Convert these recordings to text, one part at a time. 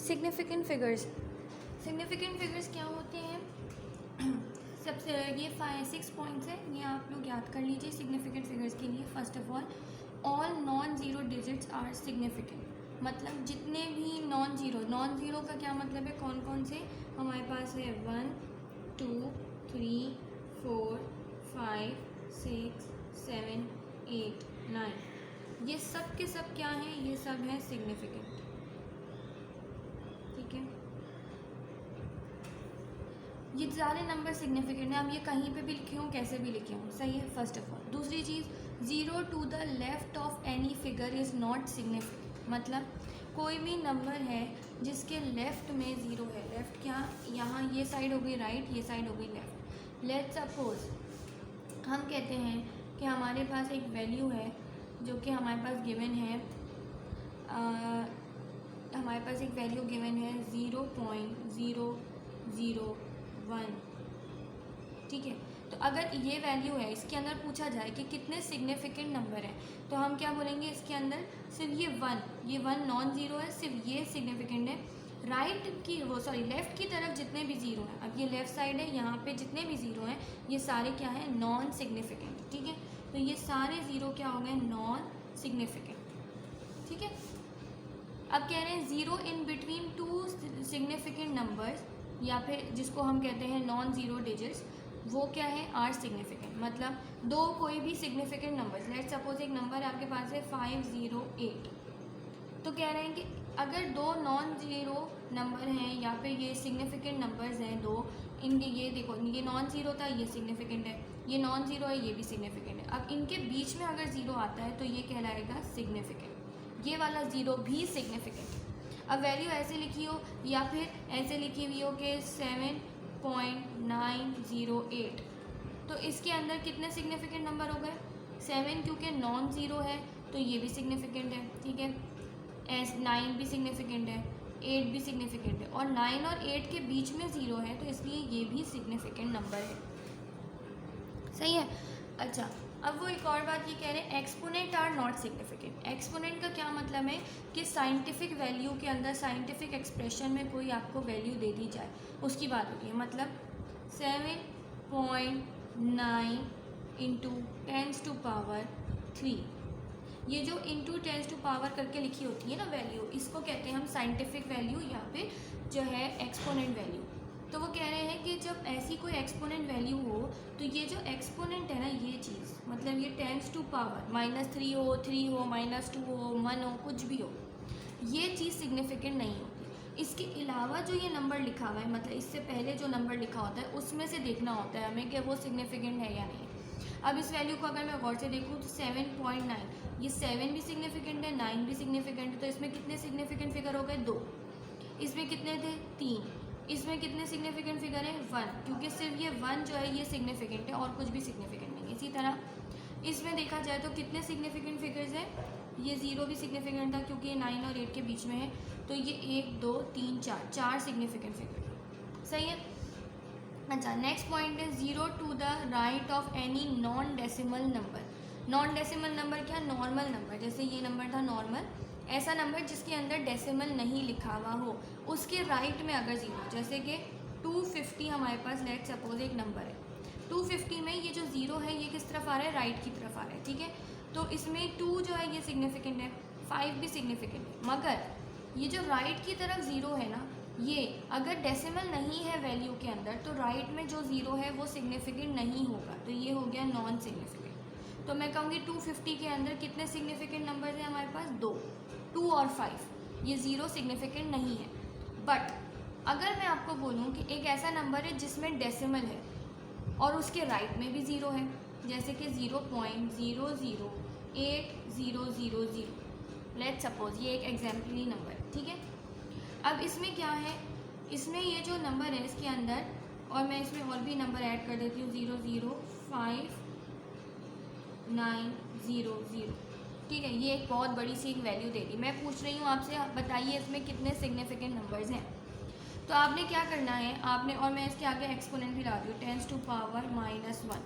Significant figures क्या होते हैं? सबसे ये 6 पॉइंट्स है, ये आप लोग याद कर लीजिए सिग्निफिकेंट फिगर्स के लिए। First of all non zero digits are significant, मतलब जितने भी नॉन ज़ीरो का क्या मतलब है? कौन कौन से हमारे पास है? 1 2 3 4 5 6 7 8 9, ये सब के सब क्या हैं? ये सब है सिग्निफिकेंट। ठीक है, ये सारे नंबर सिग्निफिकेंट हैं। अब ये कहीं पे भी लिखे हों, कैसे भी लिखे हों, सही है। फर्स्ट ऑफ ऑल दूसरी चीज़, 0 to the left of any figure is not significant, मतलब कोई भी नंबर है जिसके लेफ्ट में ज़ीरो है। लेफ्ट क्या? यहाँ ये साइड हो गई राइट, ये साइड हो गई लेफ्ट। लेट्स सपोज हम कहते हैं कि हमारे पास एक वैल्यू है जो कि हमारे पास गिवन है, हमारे पास एक वैल्यू गिवन है 0.001। ठीक है, तो अगर ये वैल्यू है, इसके अंदर पूछा जाए कि कितने सिग्निफिकेंट नंबर हैं, तो हम क्या बोलेंगे? इसके अंदर सिर्फ ये वन नॉन ज़ीरो है, सिर्फ ये सिग्निफिकेंट है। लेफ़्ट की तरफ जितने भी ज़ीरो हैं, अब ये लेफ़्ट साइड है, यहाँ पे जितने भी ज़ीरो हैं ये सारे क्या हैं? Non significant. ठीक है, तो ये सारे ज़ीरो क्या हो गए? Non significant. ठीक है, अब कह रहे हैं 0 इन बिटवीन 2 सिग्निफिकेंट नंबर्स, या फिर जिसको हम कहते हैं नॉन ज़ीरो डिजिट्स, वो क्या है? Are significant. मतलब दो कोई भी सिग्निफिकेंट नंबर्स, लेट सपोज एक नंबर आपके पास है 508, तो कह रहे हैं कि अगर दो नॉन ज़ीरो नंबर हैं या फिर ये सिग्निफिकेंट नंबर्स हैं दो, इनके ये देखो, ये नॉन ज़ीरो था, ये सिग्निफिकेंट है, ये नॉन ज़ीरो है, ये भी सिग्निफिकेंट है। अब इनके बीच में अगर ज़ीरो आता है तो ये कहलाएगा सिग्निफिकेंट, ये वाला ज़ीरो भी सिग्निफिकेंट। अब वैल्यू ऐसे लिखी हो या फिर ऐसे लिखी हुई हो कि 7.908, तो इसके अंदर कितने सिग्निफिकेंट नंबर हो गए? 7, क्योंकि नॉन ज़ीरो है तो ये भी सिग्निफिकेंट है। ठीक है, 9 भी सिग्निफिकेंट है, 8 भी सिग्निफिकेंट है, और 9 और 8 के बीच में ज़ीरो है तो इसलिए ये भी सिग्निफिकेंट नंबर है। सही है। अच्छा, अब वो एक और बात ये कह रहे हैं, exponent are not significant. Exponent का क्या मतलब है? कि साइंटिफिक वैल्यू के अंदर, साइंटिफिक एक्सप्रेशन में कोई आपको वैल्यू दे दी जाए, उसकी बात होती है। मतलब 7.9 इंटू 10⁻3, ये जो इंटू 10⁻⁴ करके लिखी होती है ना वैल्यू, इसको कहते हैं हम साइंटिफिक वैल्यू या फिर जो है एक्सपोनेंट वैल्यू। तो वो कह रहे हैं कि जब ऐसी कोई एक्सपोनेंट वैल्यू हो तो ये जो एक्सपोनेंट है ना, ये चीज़, मतलब ये 10⁻³ -3 हो, 3 हो, -2 हो, 1 हो, कुछ भी हो, ये चीज़ सिग्निफिकेंट नहीं होती। इसके अलावा जो ये नंबर लिखा हुआ है, मतलब इससे पहले जो नंबर लिखा होता है उसमें से देखना होता है हमें कि वो सिग्निफिकेंट है या नहीं। अब इस वैल्यू को अगर मैं गौर से देखूँ तो 7.9, ये 7 भी सिग्निफिकेंट है, 9 भी सिग्निफिकेंट है, तो इसमें कितने सिग्निफिकेंट फिगर हो गए? 2। इसमें कितने थे? 3। इसमें कितने सिग्निफिकेंट फिगर है? 1, क्योंकि सिर्फ ये 1 जो है ये सिग्निफिकेंट है और कुछ भी सिग्निफिकेंट नहीं है। इसी तरह इसमें देखा जाए तो कितने सिग्निफिकेंट फिगर्स हैं? ये 0 भी सिग्निफिकेंट था क्योंकि ये 9 और 8 के बीच में है, तो ये 1 2 3 4 सिग्निफिकेंट फिगर। सही है। अच्छा, नेक्स्ट पॉइंट है 0 to the right of any non decimal number. Non decimal number क्या? नॉर्मल नंबर, जैसे ये नंबर था नॉर्मल, ऐसा नंबर जिसके अंदर डेसिमल नहीं लिखा हुआ हो, उसके राइट में अगर ज़ीरो, जैसे कि 250 हमारे पास लेट सपोज एक नंबर है, 250 में ये जो ज़ीरो है ये किस तरफ आ रहा है? राइट की तरफ आ रहा है। ठीक है, तो इसमें 2 जो है ये सिग्निफिकेंट है, 5 भी सिग्निफिकेंट है, मगर ये जो राइट की तरफ ज़ीरो है ना, ये अगर डेसिमल नहीं है वैल्यू के अंदर तो राइट में जो ज़ीरो है वो सिग्निफिकेंट नहीं होगा, तो ये हो गया नॉन सिग्निफिकेंट। तो मैं कहूँगी 250 के अंदर कितने सिग्निफिकेंट नंबर्स हैं हमारे पास? 2 और 5, ये ज़ीरो सिग्निफिकेंट नहीं है। बट अगर मैं आपको बोलूँ कि एक ऐसा नंबर है जिसमें डेसिमल है और उसके राइट में भी ज़ीरो है, जैसे कि 0.008000, लेट सपोज ये एक एग्जाम्पलरी नंबर है। ठीक है, अब इसमें क्या है? इसमें ये जो नंबर है इसके अंदर, और मैं इसमें और भी नंबर ऐड कर देती हूँ, 005,900। ठीक है, ये एक बहुत बड़ी सी एक वैल्यू दे दी। मैं पूछ रही हूँ आपसे, बताइए इसमें कितने सिग्निफिकेंट नंबर्स हैं? तो आपने क्या करना है, आपने, और मैं इसके आगे एक्सपोनेंट भी ला दी हूँ, 10⁻⁻1।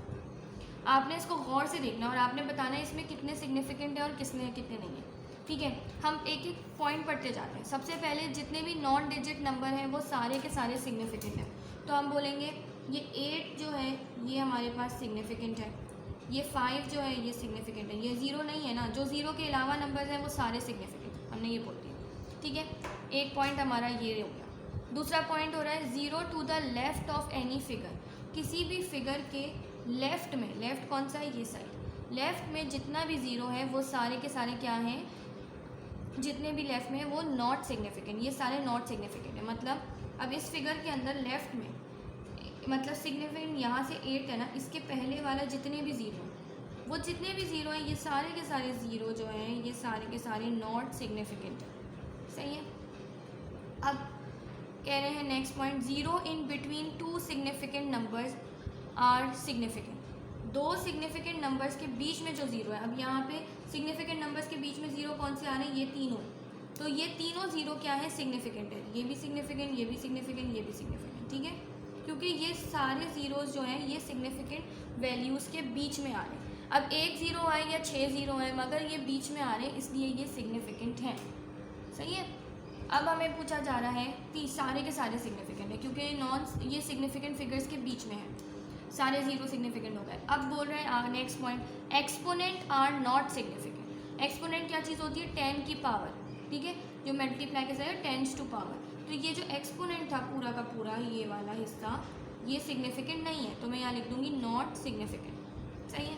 आपने इसको गौर से देखना और आपने बताना है इसमें कितने सिग्निफिकेंट है और कितने नहीं है। ठीक है, हम एक एक पॉइंट पढ़ते जाते हैं। सबसे पहले जितने भी नॉन डिजिट नंबर हैं वो सारे के सारे सिग्निफिकेंट हैं। तो हम बोलेंगे ये 8 जो है ये हमारे पास सिग्निफिकेंट है, ये 5 जो है ये सिग्निफिकेंट है, ये 0 नहीं है ना, जो 0 के अलावा नंबर्स हैं वो सारे सिग्निफिकेंट, हमने ये बोल दिया। ठीक है, एक पॉइंट हमारा ये हो गया। दूसरा पॉइंट हो रहा है 0 to the left of any figure, किसी भी फिगर के लेफ्ट में, लेफ्ट कौन सा है, ये साइड, लेफ्ट में जितना भी 0 है वो सारे के सारे क्या हैं, जितने भी लेफ्ट में है वो नॉट सिग्निफिकेंट, ये सारे नॉट सिग्निफिकेंट है। मतलब अब इस फिगर के अंदर लेफ्ट में मतलब सिग्निफिकेंट यहाँ से 8 है ना, इसके पहले वाला जितने भी 0 हैं वो जितने भी 0 हैं ये सारे के सारे 0 जो हैं ये सारे के सारे नॉट सिग्निफिकेंट है। सही है। अब कह रहे हैं next point, 0 in between 2 significant numbers are significant, 2 significant numbers के बीच में जो 0 है, अब यहाँ पे सिग्निफिकेंट नंबर्स के बीच में 0 कौन से आ रहे हैं, ये तीनों, तो ये तीनों 0 क्या है, सिग्निफिकेंट है, ये भी सिग्निफिकेंट, ये भी सिग्निफिकेंट, ये भी सिग्निफिकेंट। ठीक है, क्योंकि ये सारे ज़ीरोज़ जो हैं ये सिग्निफिकेंट वैल्यूज़ के बीच में आ रहे हैं। अब एक 0 आए या 6 0 हैं मगर ये बीच में आ रहे हैं इसलिए ये सिग्निफिकेंट हैं। सही है। अब हमें पूछा जा रहा है कि सारे के सारे सिग्निफिकेंट है क्योंकि ये सिग्निफिकेंट फिगर्स के बीच में है, सारे 0 सिग्निफिकेंट हो गए। अब बोल रहे हैं next point, exponent are not significant. Exponent क्या चीज़ होती है, 10 की पावर, ठीक है, जो मल्टीप्लाई के साथ 10 टू पावर। तो ये जो एक्सपोनेंट था पूरा का पूरा ये वाला हिस्सा ये सिग्निफिकेंट नहीं है, तो मैं यहाँ लिख दूंगी नॉट सिग्निफिकेंट। सही है।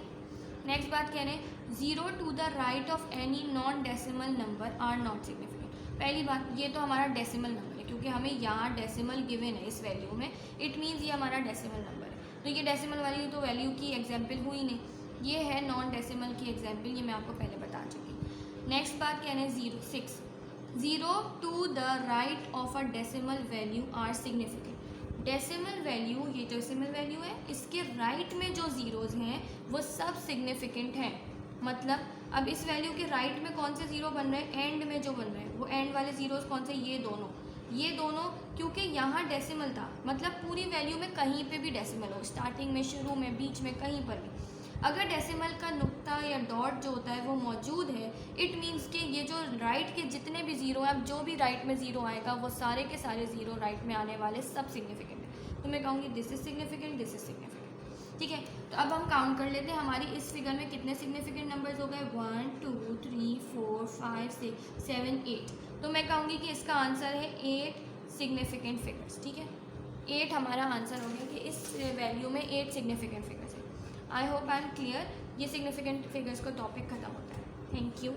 नेक्स्ट बात कह रहे हैं 0 to the right of any non decimal number are not significant. पहली बात, ये तो हमारा डेसिमल नंबर है क्योंकि हमें यहाँ डेसिमल गिवन है इस वैल्यू में, इट मीन्स ये हमारा डेसिमल नंबर है। तो ये डेसिमल वाली तो वैल्यू की एग्जाम्पल हुई नहीं, ये है नॉन डेसिमल की एग्जाम्पल, ये मैं आपको पहले बता चुकी। नेक्स्ट बात कह रहे हैं 6 0 to the right of a decimal value are significant. Decimal value, ये डेसिमल वैल्यू है, इसके राइट में जो ज़ीरोज़ हैं वो सब सिग्निफिकेंट हैं। मतलब अब इस वैल्यू के राइट में कौन से 0 बन रहे हैं, एंड में जो बन रहे हैं वो एंड वाले ज़ीरोज़ कौन से, ये दोनों, क्योंकि यहाँ डेसिमल था, मतलब पूरी वैल्यू में कहीं पे भी डेसिमल हो, स्टार्टिंग में, शुरू में, बीच में, कहीं पर भी अगर डेसिमल का नुक्ता या डॉट जो होता है वो मौजूद है, इट मीन्स कि ये जो राइट के जितने भी 0 हैं, अब जो भी राइट में 0 आएगा वो सारे के सारे 0 राइट में आने वाले सब सिग्निफिकेंट है। तो मैं कहूँगी this is significant, this is significant. ठीक है, तो अब हम काउंट कर लेते हैं हमारी इस फिगर में कितने सिग्निफिकेंट नंबर्स हो गए, 1 2 3 4 5 6 7 8। तो मैं कहूँगी कि इसका आंसर है 8 सिग्निफिकेंट फिगर्स। ठीक है, 8 हमारा आंसर हो गया कि इस वैल्यू में 8 सिग्निफिकेंट फिगर्स है। I hope I am clear. ये सिग्निफिकेंट फिगर्स का टॉपिक खत्म होता है। Thank you.